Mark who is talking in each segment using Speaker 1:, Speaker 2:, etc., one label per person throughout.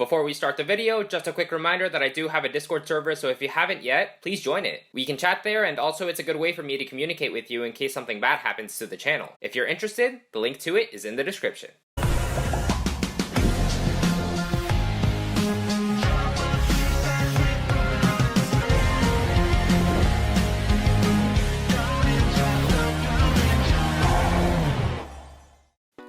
Speaker 1: Before we start the video, just a quick reminder that I do have a Discord server, so if you haven't yet, please join it. We can chat there, and also it's a good way for me to communicate with you in case something bad happens to the channel. If you're interested, the link to it is in the description.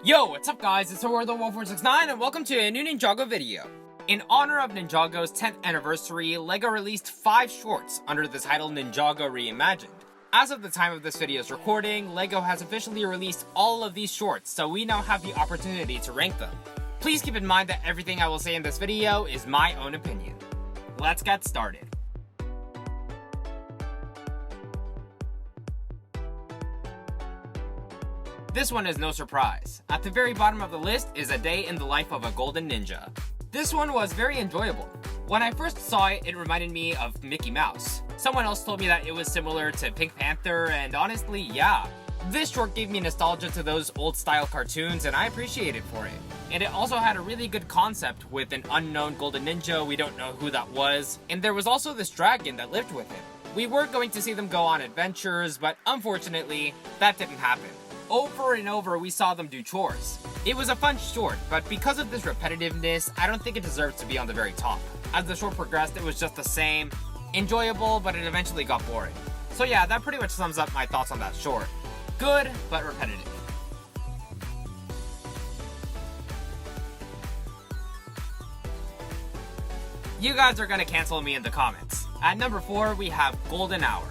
Speaker 1: Yo, what's up guys, it's OverlordX and I, and welcome to a new Ninjago video. In honor of Ninjago's 10th anniversary, LEGO released 5 shorts under the title Ninjago Reimagined. As of the time of this video's recording, LEGO has officially released all of these shorts, so we now have the opportunity to rank them. Please keep in mind that everything I will say in this video is my own opinion. Let's get started. This one is no surprise. At the very bottom of the list is A Day in the Life of a Golden Ninja. This one was very enjoyable. When I first saw it, it reminded me of Mickey Mouse. Someone else told me that it was similar to Pink Panther, and honestly, yeah. This short gave me nostalgia to those old style cartoons, and I appreciate it for it. And it also had a really good concept with an unknown golden ninja, we don't know who that was, and there was also this dragon that lived with him. We were going to see them go on adventures, but unfortunately, that didn't happen. Over and over, we saw them do chores. It was a fun short, but because of this repetitiveness, I don't think it deserved to be on the very top. As the short progressed, it was just the same. Enjoyable, but it eventually got boring. So yeah, that pretty much sums up my thoughts on that short. Good, but repetitive. You guys are gonna cancel me in the comments. At number 4, we have Golden Hour.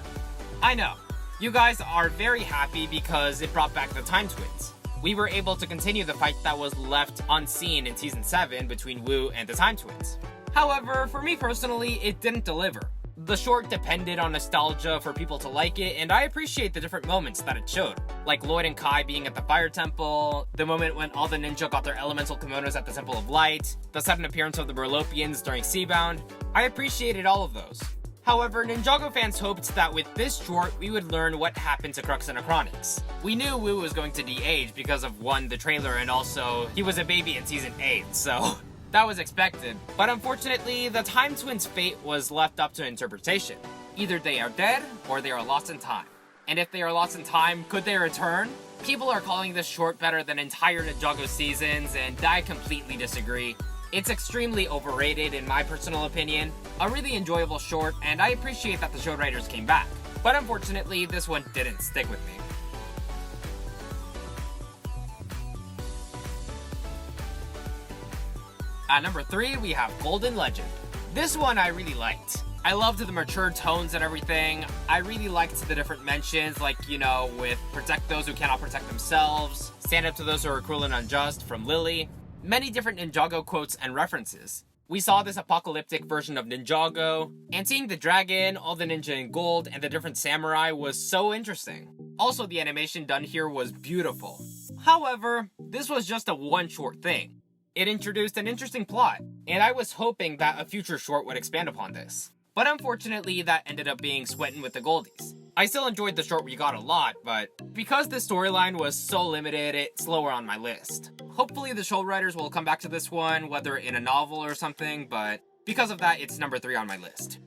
Speaker 1: I know. You guys are very happy because it brought back the Time Twins. We were able to continue the fight that was left unseen in Season 7 between Wu and the Time Twins. However, for me personally, it didn't deliver. The short depended on nostalgia for people to like it, and I appreciate the different moments that it showed. Like Lloyd and Kai being at the Fire Temple, the moment when all the ninja got their elemental kimonos at the Temple of Light, the sudden appearance of the Burlopians during Seabound. I appreciated all of those. However, Ninjago fans hoped that with this short, we would learn what happened to Crux and Acronix. We knew Wu was going to de-age because of, 1, the trailer, and also, he was a baby in Season 8, so that was expected. But unfortunately, the Time Twins' fate was left up to interpretation. Either they are dead, or they are lost in time. And if they are lost in time, could they return? People are calling this short better than entire Ninjago seasons, and I completely disagree. It's extremely overrated in my personal opinion, a really enjoyable short, and I appreciate that the show writers came back. But unfortunately, this one didn't stick with me. At number 3, we have Golden Legend. This one I really liked. I loved the mature tones and everything. I really liked the different mentions, like, you know, with protect those who cannot protect themselves, stand up to those who are cruel and unjust from Lily. Many different Ninjago quotes and references. We saw this apocalyptic version of Ninjago, and seeing the dragon, all the ninja in gold, and the different samurai was so interesting. Also, the animation done here was beautiful. However, this was just a one short thing. It introduced an interesting plot, and I was hoping that a future short would expand upon this. But unfortunately, that ended up being Sweatin' with the Goldies. I still enjoyed the short we got a lot, but because the storyline was so limited, it's lower on my list. Hopefully the show writers will come back to this one, whether in a novel or something, but because of that, it's number 3 on my list.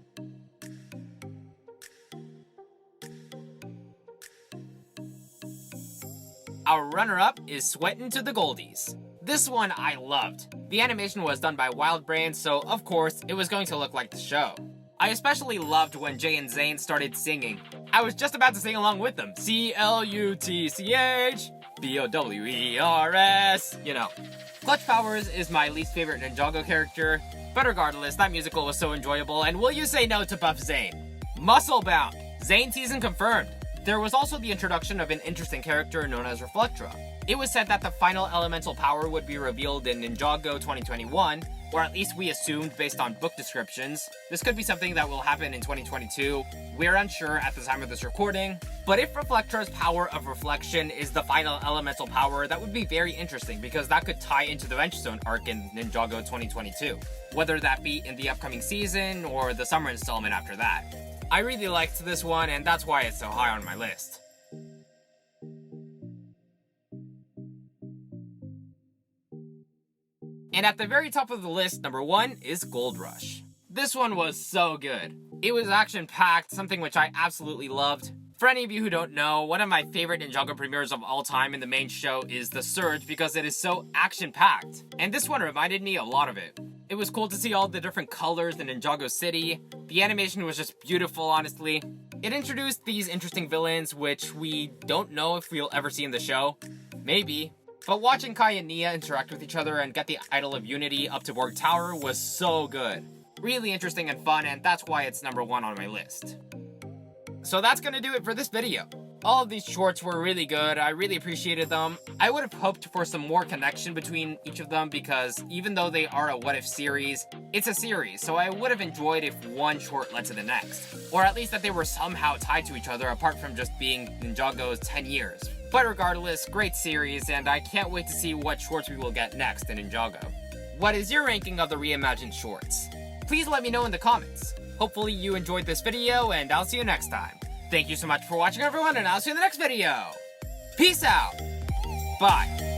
Speaker 1: Our runner-up is Sweatin' to the Goldies. This one I loved. The animation was done by WildBrain, so of course, it was going to look like the show. I especially loved when Jay and Zane started singing. I was just about to sing along with them. CLUTCH BOWERS, you know. Clutch Powers is my least favorite Ninjago character, but regardless, that musical was so enjoyable, and will you say no to Buff Zane? Musclebound, Zane season confirmed. There was also the introduction of an interesting character known as Reflectra. It was said that the final elemental power would be revealed in Ninjago 2021, or at least we assumed based on book descriptions. This could be something that will happen in 2022. We're unsure at the time of this recording, but if Reflectra's power of reflection is the final elemental power, that would be very interesting because that could tie into the Bench Zone arc in Ninjago 2022, whether that be in the upcoming season or the summer installment after that. I really liked this one, and that's why it's so high on my list. And at the very top of the list, number 1 is Gold Rush. This one was so good. It was action-packed, something which I absolutely loved. For any of you who don't know, one of my favorite Ninjago premieres of all time in the main show is The Surge because it is so action-packed. And this one reminded me a lot of it. It was cool to see all the different colors in Ninjago City. The animation was just beautiful, honestly. It introduced these interesting villains, which we don't know if we'll ever see in the show. Maybe. But watching Kai and Nia interact with each other and get the Idol of Unity up to Borg Tower was so good. Really interesting and fun, and that's why it's number 1 on my list. So that's gonna do it for this video. All of these shorts were really good, I really appreciated them. I would have hoped for some more connection between each of them because even though they are a what if series, it's a series, so I would have enjoyed if one short led to the next. Or at least that they were somehow tied to each other apart from just being Ninjago's 10 years. But regardless, great series, and I can't wait to see what shorts we will get next in Ninjago. What is your ranking of the Reimagined shorts? Please let me know in the comments. Hopefully you enjoyed this video, and I'll see you next time. Thank you so much for watching, everyone, and I'll see you in the next video. Peace out. Bye.